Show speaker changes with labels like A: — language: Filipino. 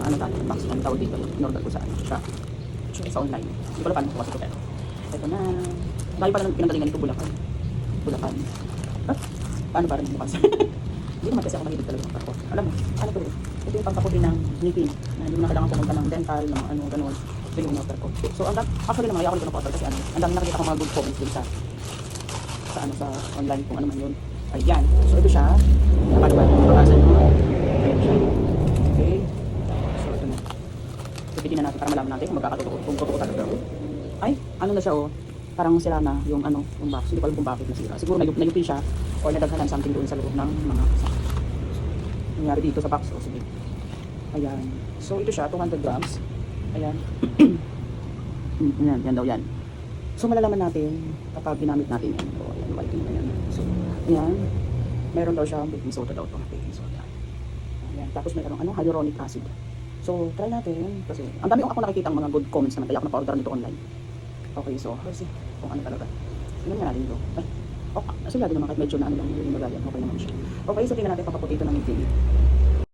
A: ano tayo, box ang tawag dito. In-order ko sa ano, sa online. Hindi ko alam paano ko kasi ito. Ito na. Dahil pala ng pinanggalingan ito, Bulacan. Bulacan. Ah, paano parang bukas? Hindi naman kasi ako mahilig talaga ng parko. Alam mo, ano to eh? Ito yung pampaputi ng ngipin. Na hindi mo na kailangan pumunta ng dental, ng ano, ganun. Ito yung in-order ko. So, actually naman, ako dito na order kasi ano, ang dami nakikita ko mga good comments din sa ano, sa online kung ano man yun. Ayan. So, ito siya. Paano ba? Pag-asan mo. Ayan siya. Okay. So, ito na. Pipitin na natin para malaman natin kung magkakatotoo, kung totoo talaga. Ay, ano na siya oh. Parang sila na yung ano, yung box. Hindi ko alam kung bakit nasira. Siguro nayupi siya or nadaghanan something doon sa loob ng mga kasama. Nangyari dito sa box. O, sige. Ayan. So, ito siya, 200 grams. Ayan. Ayan, yan daw yan. So, malalaman natin kapag ginamit natin yan. O, ayan, wiping na yan. So, ayan. Meron daw siya, baking soda daw ito. Baking soda. Ayan. Tapos meron ano, hyaluronic acid. So, try natin. Kasi, ang dami ako nakikita ang mga good comments naman. Kaya ako napa-order nito online. Okay, so, let's see kung ano talaga. Tingnan nga natin ito. Ay, sigurado naman kahit medyo na ano lang yung magayan. Okay naman siya. Okay, so tingnan natin papaputi ito ng ngipin.